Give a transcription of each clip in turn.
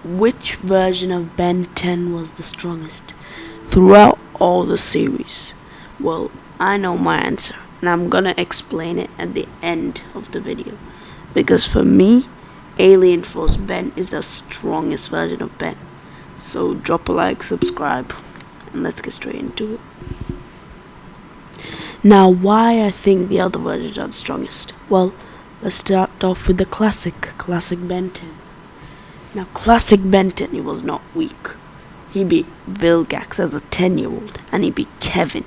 Which version of Ben 10 was the strongest throughout all the series? Well, I know my answer, and I'm gonna explain it at the end of the video. Because for me, Alien Force Ben is the strongest version of Ben. So drop a like, subscribe, and let's get straight into it. Now, why I think the other versions are the strongest? Well, let's start off with the classic Ben 10. Now, classic Ben 10, he was not weak. He beat Vilgax as a 10-year-old, and he beat Kevin,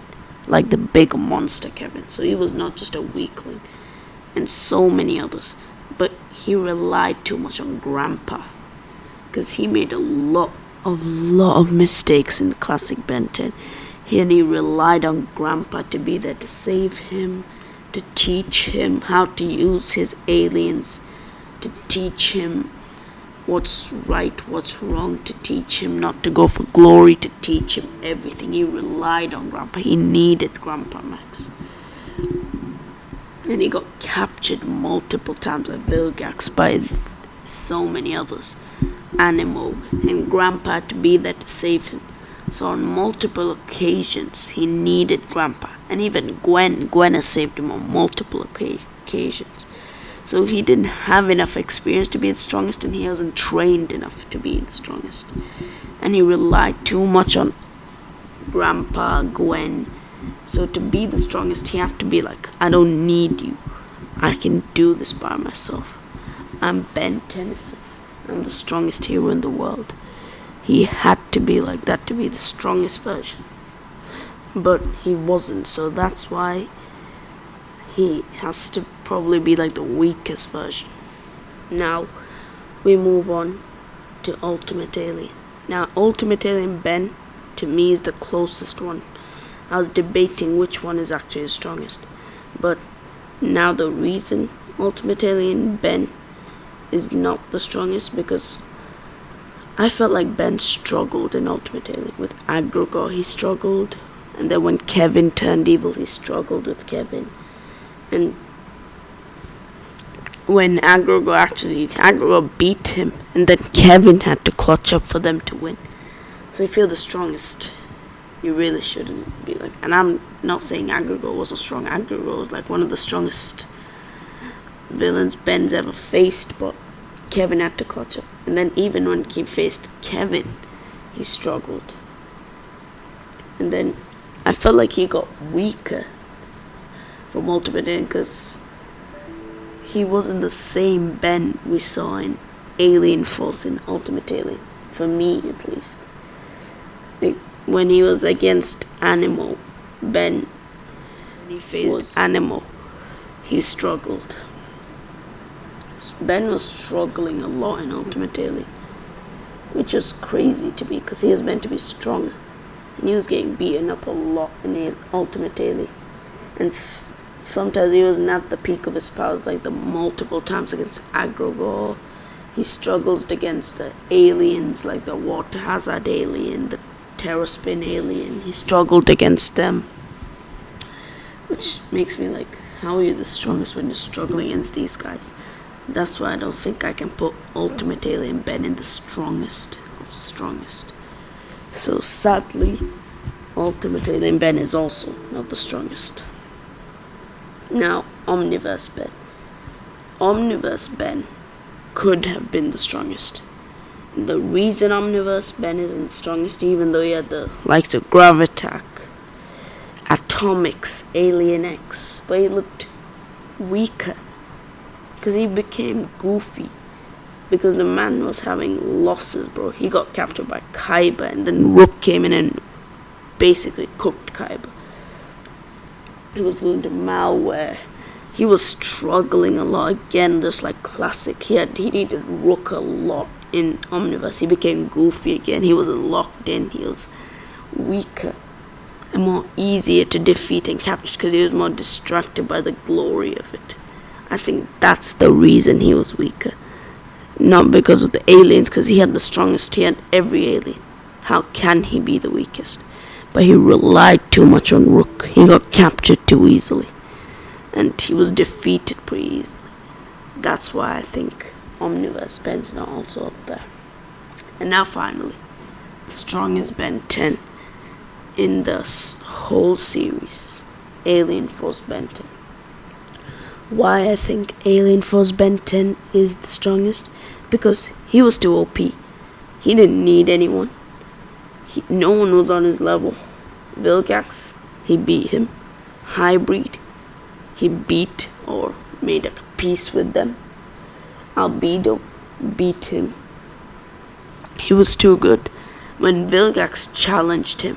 like the big monster Kevin. So he was not just a weakling, and so many others. But he relied too much on Grandpa, because he made a lot of mistakes in the classic Ben 10. And he relied on Grandpa to be there to save him, to teach him how to use his aliens, to teach him what's right, what's wrong, to teach him not to go for glory, to teach him everything. He relied on Grandpa. He needed Grandpa Max. And he got captured multiple times by Vilgax, by so many others. Animo and Grandpa to be there to save him. So on multiple occasions he needed Grandpa. And even Gwen has saved him on multiple occasions. So he didn't have enough experience to be the strongest, and he wasn't trained enough to be the strongest. And he relied too much on Grandpa, Gwen. So to be the strongest, he had to be like, I don't need you. I can do this by myself. I'm Ben Tennyson. I'm the strongest hero in the world. He had to be like that to be the strongest version. But he wasn't, so that's why he has to probably be like the weakest version. Now, we move on to Ultimate Alien. Now, Ultimate Alien Ben, to me, is the closest one. I was debating which one is actually the strongest. But now the reason Ultimate Alien Ben is not the strongest, because I felt like Ben struggled in Ultimate Alien. With Agrogor, he struggled. And then when Kevin turned evil, he struggled with Kevin. And when Agrogor beat him, and then Kevin had to clutch up for them to win. So I feel the strongest, you really shouldn't be like. And I'm not saying Agrogor was a strong. Agrogor was like one of the strongest villains Ben's ever faced, but Kevin had to clutch up. And then even when he faced Kevin, he struggled. And then I felt like he got weaker from Ultimate Alien, because he wasn't the same Ben we saw in Alien Force in Ultimate Alien, for me at least. Like, when he was against Animo, Ben, when he faced Animo, he struggled. Ben was struggling a lot in Ultimate Alien, which was crazy to me, because he was meant to be stronger, and he was getting beaten up a lot in Ultimate Alien. And sometimes he wasn't at the peak of his powers, like the multiple times against Agrogor. He struggled against the aliens, like the water hazard alien, the Terraspin alien. He struggled against them, which makes me like, how are you the strongest when you're struggling against these guys? That's why I don't think I can put Ultimate Alien Ben in the strongest of strongest. So sadly, Ultimate Alien Ben is also not the strongest. Now, Omniverse Ben. Omniverse Ben could have been the strongest. The reason Omniverse Ben isn't the strongest, even though he had the likes of Gravitac, Atomics, Alien X, but he looked weaker, because he became goofy, because the man was having losses, bro. He got captured by Kaiba, and then Rook came in and basically cooked Kaiba. He was losing to malware. He was struggling a lot again, just like classic. He needed Rook a lot in Omniverse. He became goofy again. He wasn't locked in. He was weaker and more easier to defeat and capture, because he was more distracted by the glory of it. I think that's the reason he was weaker. Not because of the aliens, because he had the strongest. He had every alien. How can he be the weakest? But he relied too much on Rook. He got captured too easily, and he was defeated pretty easily. That's why I think Omniverse Ben's not also up there. And now finally, the strongest Ben 10 in the whole series, Alien Force Ben 10. Why I think Alien Force Ben 10 is the strongest? Because he was too OP. He didn't need anyone. No one was on his level. Vilgax, he beat him. Hybrid, he beat or made a peace with them. Albedo beat him. He was too good. When Vilgax challenged him,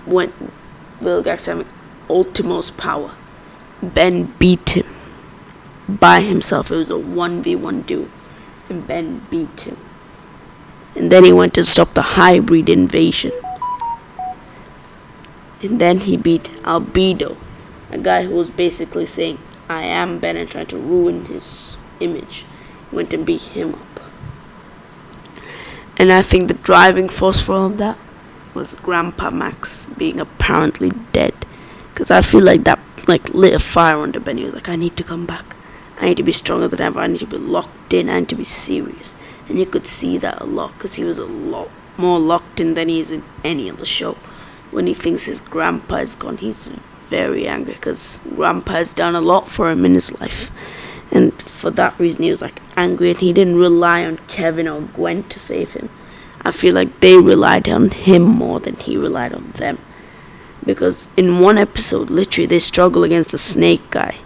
when Vilgax having ultimate power, Ben beat him by himself. It was a 1v1 duel, and Ben beat him. And then he went to stop the hybrid invasion. And then he beat Albedo, a guy who was basically saying, I am Ben, and trying to ruin his image. He went and beat him up. And I think the driving force for all of that was Grandpa Max being apparently dead. Because I feel like that lit a fire under Ben. He was like, I need to come back. I need to be stronger than ever. I need to be locked in. I need to be serious. And you could see that a lot, because he was a lot more locked in than he is in any other show. When he thinks his grandpa is gone, he's very angry, because Grandpa has done a lot for him in his life. And for that reason, he was angry, and he didn't rely on Kevin or Gwen to save him. I feel like they relied on him more than he relied on them. Because in one episode, literally, they struggle against a snake guy.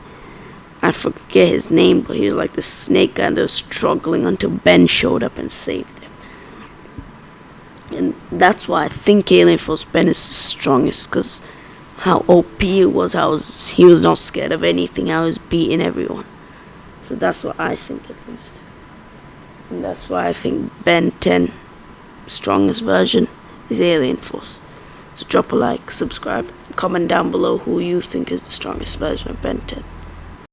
I forget his name, but he was like the snake guy, and they were struggling until Ben showed up and saved them. And that's why I think Alien Force Ben is the strongest, because how OP it was, he was not scared of anything, I was beating everyone. So that's what I think, at least. And that's why I think Ben 10, strongest version, is Alien Force. So drop a like, subscribe, comment down below who you think is the strongest version of Ben 10.